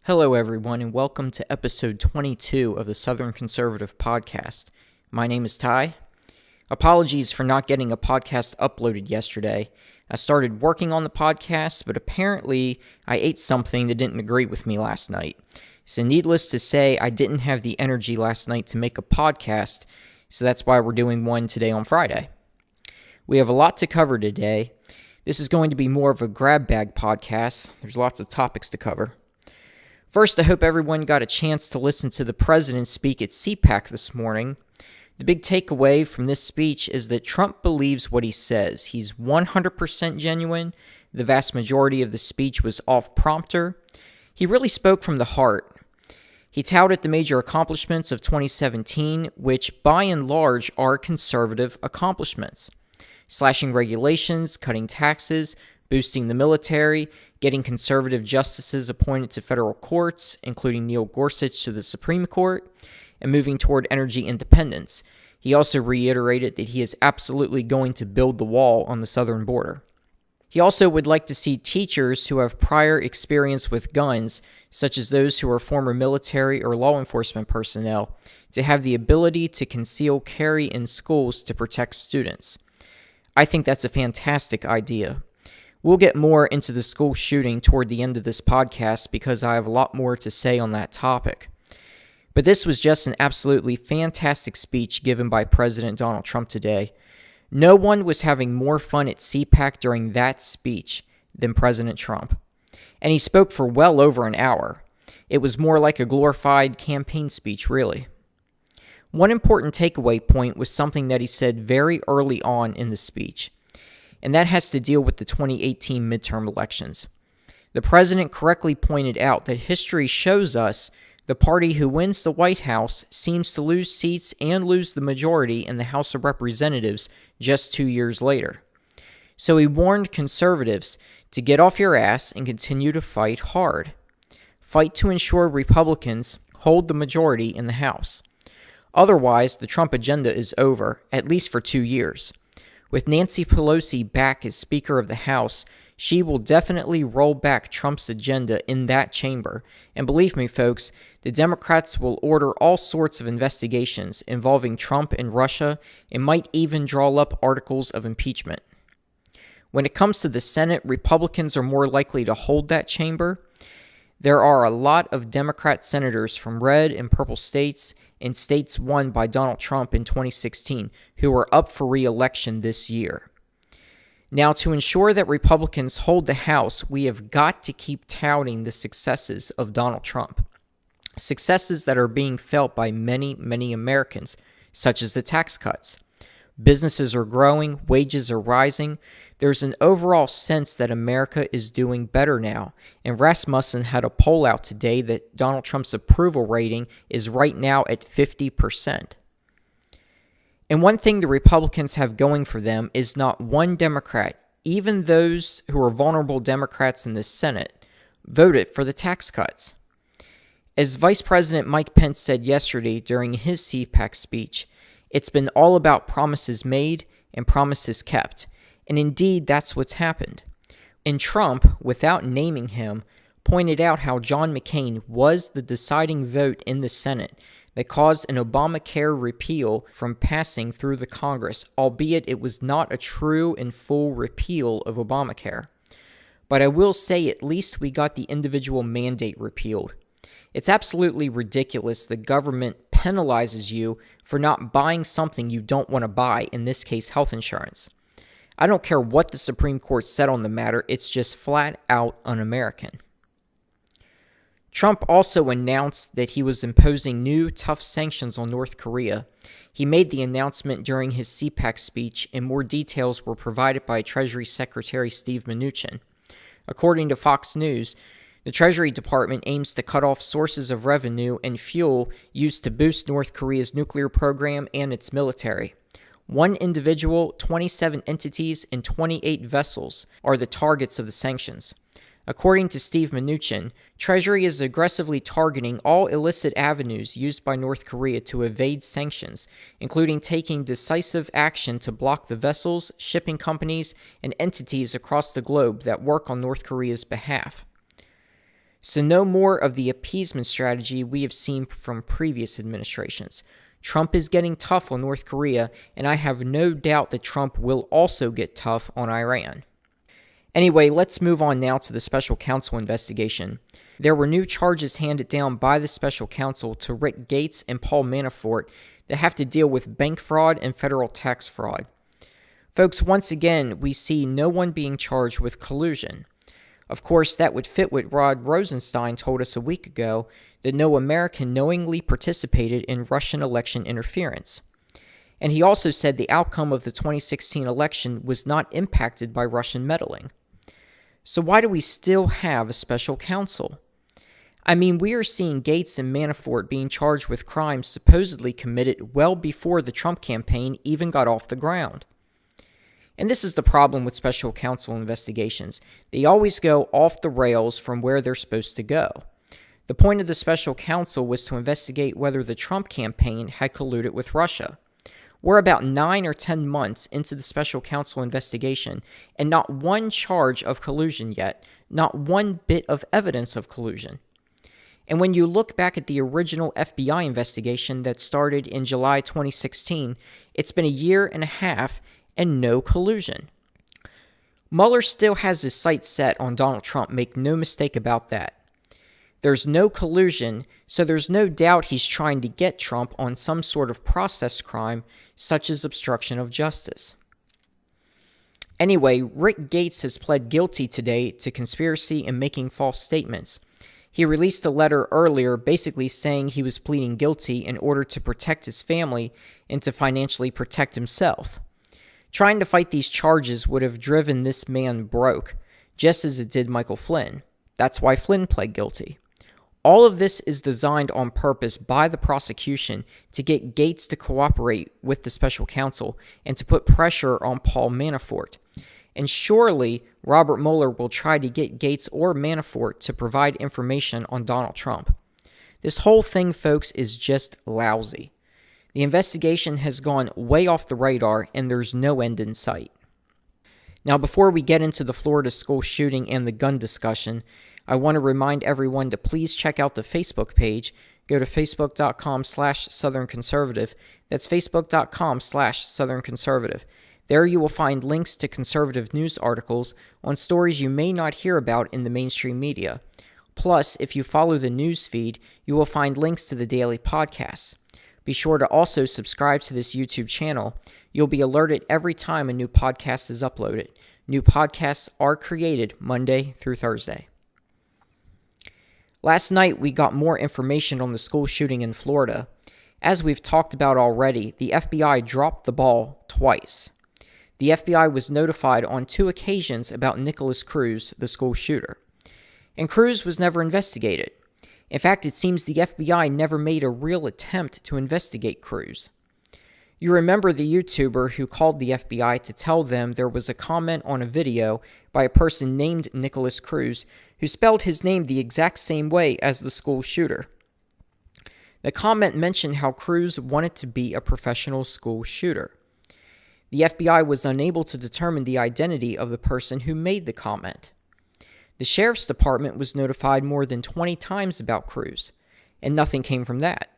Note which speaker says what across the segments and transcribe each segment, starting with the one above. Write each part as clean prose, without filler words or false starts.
Speaker 1: Hello, everyone, and welcome to episode 22 of the Southern Conservative Podcast. My name is Ty. Apologies for not getting a podcast uploaded yesterday. I started working on the podcast, but apparently I ate something that didn't agree with me last night. So needless to say, I didn't have the energy last night to make a podcast, so that's why we're doing one today on Friday. We have a lot to cover today. This is going to be more of a grab bag podcast. There's lots of topics to cover. First, I hope everyone got a chance to listen to the president speak at CPAC this morning. The big takeaway from this speech is that Trump believes what he says. He's 100% genuine. The vast majority of the speech was off-prompter. He really spoke from the heart. He touted the major accomplishments of 2017, which by and large are conservative accomplishments. Slashing regulations, cutting taxes, boosting the military, getting conservative justices appointed to federal courts, including Neil Gorsuch to the Supreme Court, and moving toward energy independence. He also reiterated that he is absolutely going to build the wall on the southern border. He also would like to see teachers who have prior experience with guns, such as those who are former military or law enforcement personnel, to have the ability to conceal carry in schools to protect students. I think that's a fantastic idea. We'll get more into the school shooting toward the end of this podcast because I have a lot more to say on that topic. But this was just an absolutely fantastic speech given by President Donald Trump today. No one was having more fun at CPAC during that speech than President Trump. And he spoke for well over an hour. It was more like a glorified campaign speech, really. One important takeaway point was something that he said very early on in the speech, and that has to deal with the 2018 midterm elections. The president correctly pointed out that history shows us the party who wins the White House seems to lose seats and lose the majority in the House of Representatives just 2 years later. So he warned conservatives to get off your ass and continue to fight hard. Fight to ensure Republicans hold the majority in the House. Otherwise, the Trump agenda is over, at least for 2 years. With Nancy Pelosi back as Speaker of the House, she will definitely roll back Trump's agenda in that chamber. And believe me, folks, the Democrats will order all sorts of investigations involving Trump and Russia and might even draw up articles of impeachment. When it comes to the Senate, Republicans are more likely to hold that chamber. There are a lot of Democrat senators from red and purple states and states won by Donald Trump in 2016 who are up for re-election this year. Now, to ensure that Republicans hold the House, we have got to keep touting the successes of Donald Trump. Successes that are being felt by many, many Americans, such as the tax cuts. Businesses are growing, wages are rising. There's an overall sense that America is doing better now, and Rasmussen had a poll out today that Donald Trump's approval rating is right now at 50%. And one thing the Republicans have going for them is not one Democrat, even those who are vulnerable Democrats in the Senate, voted for the tax cuts. As Vice President Mike Pence said yesterday during his CPAC speech, it's been all about promises made and promises kept. And indeed, that's what's happened. And Trump, without naming him, pointed out how John McCain was the deciding vote in the Senate that caused an Obamacare repeal from passing through the Congress, albeit it was not a true and full repeal of Obamacare. But I will say at least we got the individual mandate repealed. It's absolutely ridiculous the government penalizes you for not buying something you don't want to buy, in this case, health insurance. I don't care what the Supreme Court said on the matter, it's just flat out un-American. Trump also announced that he was imposing new tough sanctions on North Korea. He made the announcement during his CPAC speech, and more details were provided by Treasury Secretary Steve Mnuchin. According to Fox News, the Treasury Department aims to cut off sources of revenue and fuel used to boost North Korea's nuclear program and its military. One individual, 27 entities, and 28 vessels are the targets of the sanctions. According to Steve Mnuchin, Treasury is aggressively targeting all illicit avenues used by North Korea to evade sanctions, including taking decisive action to block the vessels, shipping companies, and entities across the globe that work on North Korea's behalf. So no more of the appeasement strategy we have seen from previous administrations. Trump is getting tough on North Korea, and I have no doubt that Trump will also get tough on Iran. Anyway, let's move on now to the special counsel investigation. There were new charges handed down by the special counsel to Rick Gates and Paul Manafort that have to deal with bank fraud and federal tax fraud. Folks, once again, we see no one being charged with collusion. Of course, that would fit what Rod Rosenstein told us a week ago, that no American knowingly participated in Russian election interference. And he also said the outcome of the 2016 election was not impacted by Russian meddling. So why do we still have a special counsel? I mean, we are seeing Gates and Manafort being charged with crimes supposedly committed well before the Trump campaign even got off the ground. And this is the problem with special counsel investigations. They always go off the rails from where they're supposed to go. The point of the special counsel was to investigate whether the Trump campaign had colluded with Russia. We're about 9 or 10 months into the special counsel investigation, and not one charge of collusion yet, not one bit of evidence of collusion. And when you look back at the original FBI investigation that started in July 2016, it's been a year and a half and no collusion. Mueller still has his sights set on Donald Trump, make no mistake about that. There's no collusion, so there's no doubt he's trying to get Trump on some sort of process crime, such as obstruction of justice. Anyway, Rick Gates has pled guilty today to conspiracy and making false statements. He released a letter earlier basically saying he was pleading guilty in order to protect his family and to financially protect himself. Trying to fight these charges would have driven this man broke, just as it did Michael Flynn. That's why Flynn pled guilty. All of this is designed on purpose by the prosecution to get Gates to cooperate with the special counsel and to put pressure on Paul Manafort. And surely Robert Mueller will try to get Gates or Manafort to provide information on Donald Trump. This whole thing, folks, is just lousy. The investigation has gone way off the radar, and there's no end in sight. Now, before we get into the Florida school shooting and the gun discussion, I want to remind everyone to please check out the Facebook page. Go to facebook.com/Southern Conservative. That's facebook.com/Southern Conservative. There you will find links to conservative news articles on stories you may not hear about in the mainstream media. Plus, if you follow the news feed, you will find links to the daily podcasts. Be sure to also subscribe to this YouTube channel. You'll be alerted every time a new podcast is uploaded. New podcasts are created Monday through Thursday. Last night, we got more information on the school shooting in Florida. As we've talked about already, the FBI dropped the ball twice. The FBI was notified on 2 occasions about Nicholas Cruz, the school shooter. And Cruz was never investigated. In fact, it seems the FBI never made a real attempt to investigate Cruz. You remember the YouTuber who called the FBI to tell them there was a comment on a video by a person named Nicholas Cruz who spelled his name the exact same way as the school shooter. The comment mentioned how Cruz wanted to be a professional school shooter. The FBI was unable to determine the identity of the person who made the comment. The sheriff's department was notified more than 20 times about Cruz, and nothing came from that.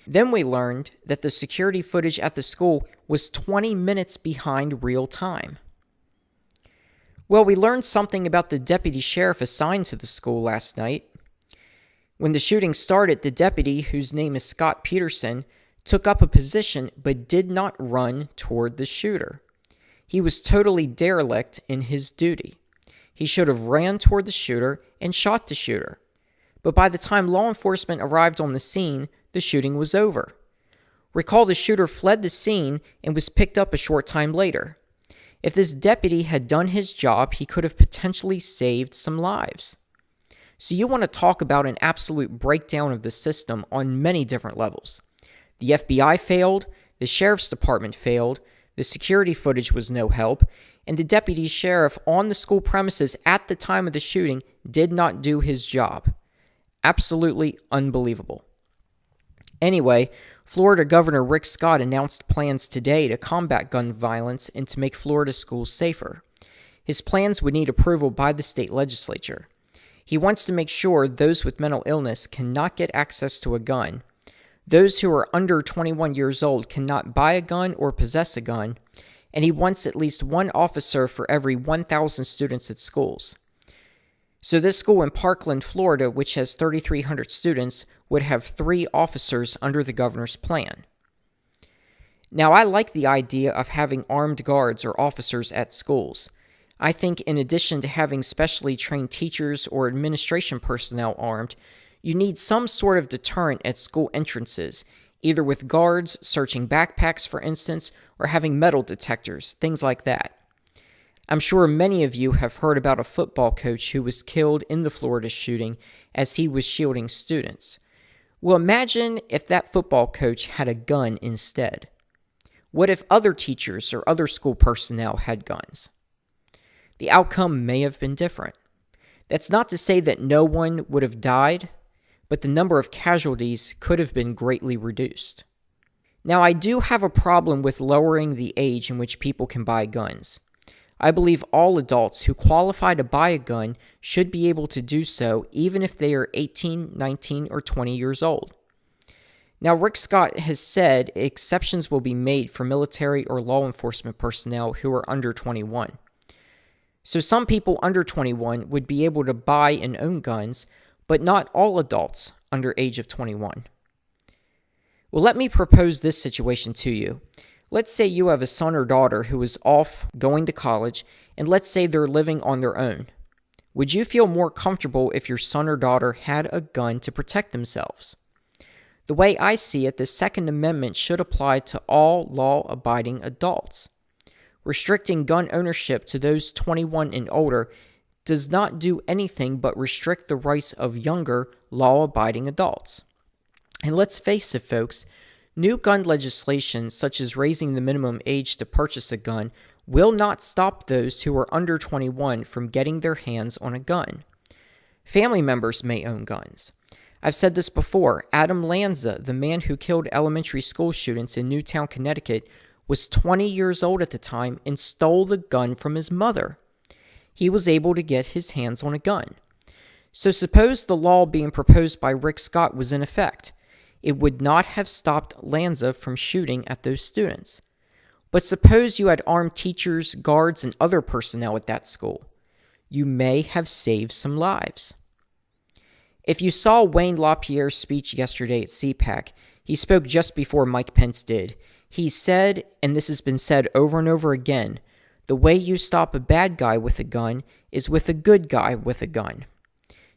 Speaker 1: Then we learned that the security footage at the school was 20 minutes behind real time. Well, we learned something about the deputy sheriff assigned to the school last night. When the shooting started, the deputy, whose name is Scott Peterson, took up a position but did not run toward the shooter. He was totally derelict in his duty. He should have ran toward the shooter and shot the shooter. But by the time law enforcement arrived on the scene, the shooting was over. Recall the shooter fled the scene and was picked up a short time later. If this deputy had done his job, he could have potentially saved some lives. So you want to talk about an absolute breakdown of the system on many different levels. The FBI failed, the sheriff's department failed, the security footage was no help, and the deputy sheriff on the school premises at the time of the shooting did not do his job. Absolutely unbelievable. Anyway, Florida Governor Rick Scott announced plans today to combat gun violence and to make Florida schools safer. His plans would need approval by the state legislature. He wants to make sure those with mental illness cannot get access to a gun, those who are under 21 years old cannot buy a gun or possess a gun, and he wants at least one officer for every 1,000 students at schools. So this school in Parkland, Florida, which has 3,300 students, would have 3 officers under the governor's plan. Now, I like the idea of having armed guards or officers at schools. I think in addition to having specially trained teachers or administration personnel armed, you need some sort of deterrent at school entrances, either with guards searching backpacks, for instance, or having metal detectors, things like that. I'm sure many of you have heard about a football coach who was killed in the Florida shooting as he was shielding students. Well, imagine if that football coach had a gun instead. What if other teachers or other school personnel had guns? The outcome may have been different. That's not to say that no one would have died, but the number of casualties could have been greatly reduced. Now, I do have a problem with lowering the age in which people can buy guns. I believe all adults who qualify to buy a gun should be able to do so even if they are 18, 19, or 20 years old. Now, Rick Scott has said exceptions will be made for military or law enforcement personnel who are under 21. So some people under 21 would be able to buy and own guns, but not all adults under age of 21. Well, let me propose this situation to you. Let's say you have a son or daughter who is off going to college, and let's say they're living on their own. Would you feel more comfortable if your son or daughter had a gun to protect themselves? The way I see it, the Second Amendment should apply to all law-abiding adults. Restricting gun ownership to those 21 and older does not do anything but restrict the rights of younger, law-abiding adults. And let's face it, folks, new gun legislation, such as raising the minimum age to purchase a gun, will not stop those who are under 21 from getting their hands on a gun. Family members may own guns. I've said this before. Adam Lanza, the man who killed elementary school students in Newtown, Connecticut, was 20 years old at the time and stole the gun from his mother. He was able to get his hands on a gun. So suppose the law being proposed by Rick Scott was in effect. It would not have stopped Lanza from shooting at those students. But suppose you had armed teachers, guards, and other personnel at that school. You may have saved some lives. If you saw Wayne LaPierre's speech yesterday at CPAC, he spoke just before Mike Pence did. He said, and this has been said over and over again, the way you stop a bad guy with a gun is with a good guy with a gun.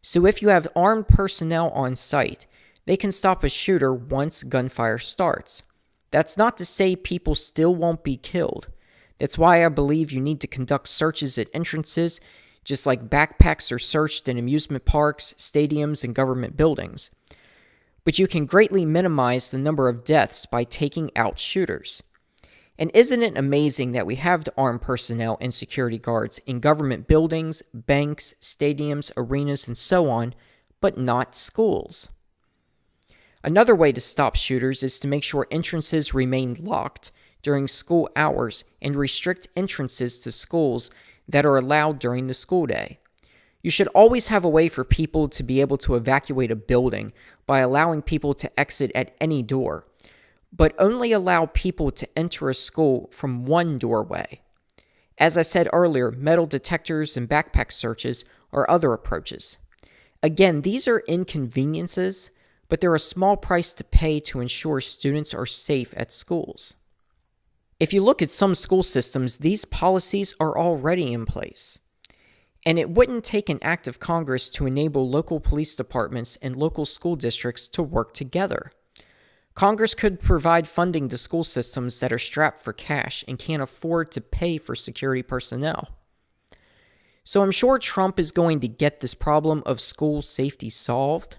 Speaker 1: So if you have armed personnel on site, they can stop a shooter once gunfire starts. That's not to say people still won't be killed. That's why I believe you need to conduct searches at entrances, just like backpacks are searched in amusement parks, stadiums, and government buildings. But you can greatly minimize the number of deaths by taking out shooters. And isn't it amazing that we have armed personnel and security guards in government buildings, banks, stadiums, arenas, and so on, but not schools? Another way to stop shooters is to make sure entrances remain locked during school hours and restrict entrances to schools that are allowed during the school day. You should always have a way for people to be able to evacuate a building by allowing people to exit at any door, but only allow people to enter a school from one doorway. As I said earlier, metal detectors and backpack searches are other approaches. Again, these are inconveniences, but they're a small price to pay to ensure students are safe at schools. If you look at some school systems, these policies are already in place. And it wouldn't take an act of Congress to enable local police departments and local school districts to work together. Congress could provide funding to school systems that are strapped for cash and can't afford to pay for security personnel. So I'm sure Trump is going to get this problem of school safety solved.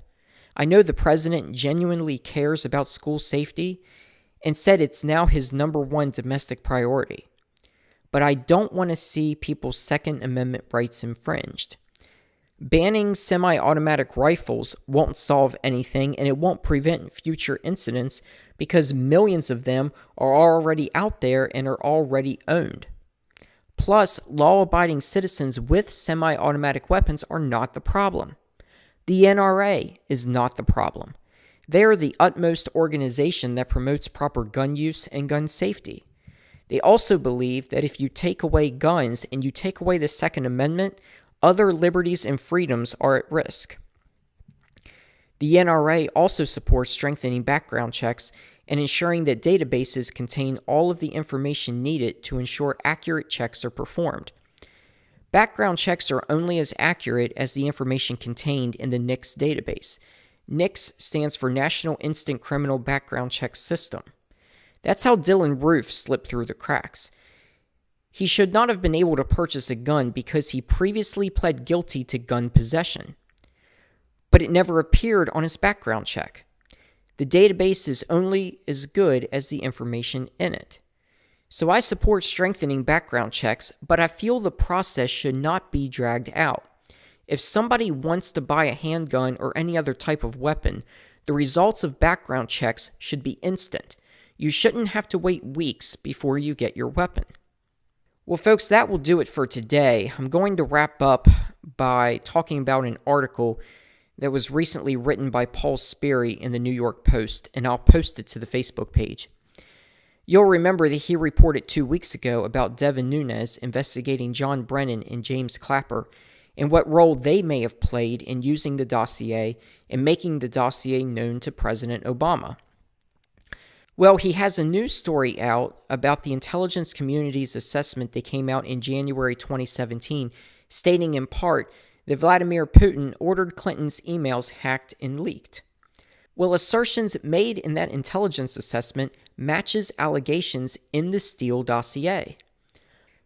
Speaker 1: I know the president genuinely cares about school safety and said it's now his #1 domestic priority. But I don't want to see people's Second Amendment rights infringed. Banning semi-automatic rifles won't solve anything, and it won't prevent future incidents because millions of them are already out there and are already owned. Plus, law-abiding citizens with semi-automatic weapons are not the problem. The NRA is not the problem. They are the utmost organization that promotes proper gun use and gun safety. They also believe that if you take away guns and you take away the Second Amendment, other liberties and freedoms are at risk. The NRA also supports strengthening background checks and ensuring that databases contain all of the information needed to ensure accurate checks are performed. Background checks are only as accurate as the information contained in the NICS database. NICS stands for National Instant Criminal Background Check System. That's how Dylan Roof slipped through the cracks. He should not have been able to purchase a gun because he previously pled guilty to gun possession. But it never appeared on his background check. The database is only as good as the information in it. So I support strengthening background checks, but I feel the process should not be dragged out. If somebody wants to buy a handgun or any other type of weapon, the results of background checks should be instant. You shouldn't have to wait weeks before you get your weapon. Well, folks, that will do it for today. I'm going to wrap up by talking about an article that was recently written by Paul Sperry in the New York Post, and I'll post it to the Facebook page. You'll remember that he reported 2 weeks ago about Devin Nunes investigating John Brennan and James Clapper and what role they may have played in using the dossier and making the dossier known to President Obama. Well, he has a news story out about the intelligence community's assessment that came out in January 2017, stating in part that Vladimir Putin ordered Clinton's emails hacked and leaked. Well, assertions made in that intelligence assessment matches allegations in the Steele dossier.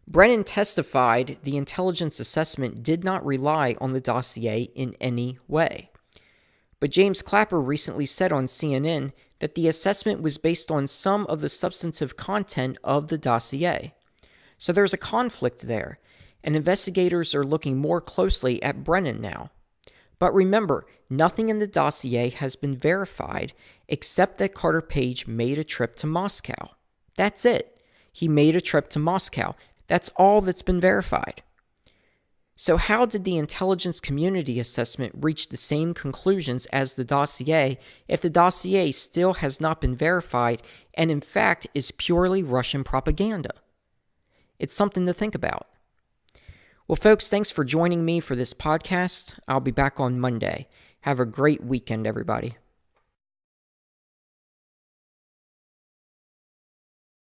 Speaker 1: Brennan testified the intelligence assessment did not rely on the dossier in any way. But James Clapper recently said on CNN that the assessment was based on some of the substantive content of the dossier. So there's a conflict there, and investigators are looking more closely at Brennan now. But remember, nothing in the dossier has been verified except that Carter Page made a trip to Moscow. That's it. He made a trip to Moscow. That's all that's been verified. So how did the intelligence community assessment reach the same conclusions as the dossier if the dossier still has not been verified and in fact is purely Russian propaganda? It's something to think about. Well, folks, thanks for joining me for this podcast. I'll be back on Monday. Have a great weekend, everybody.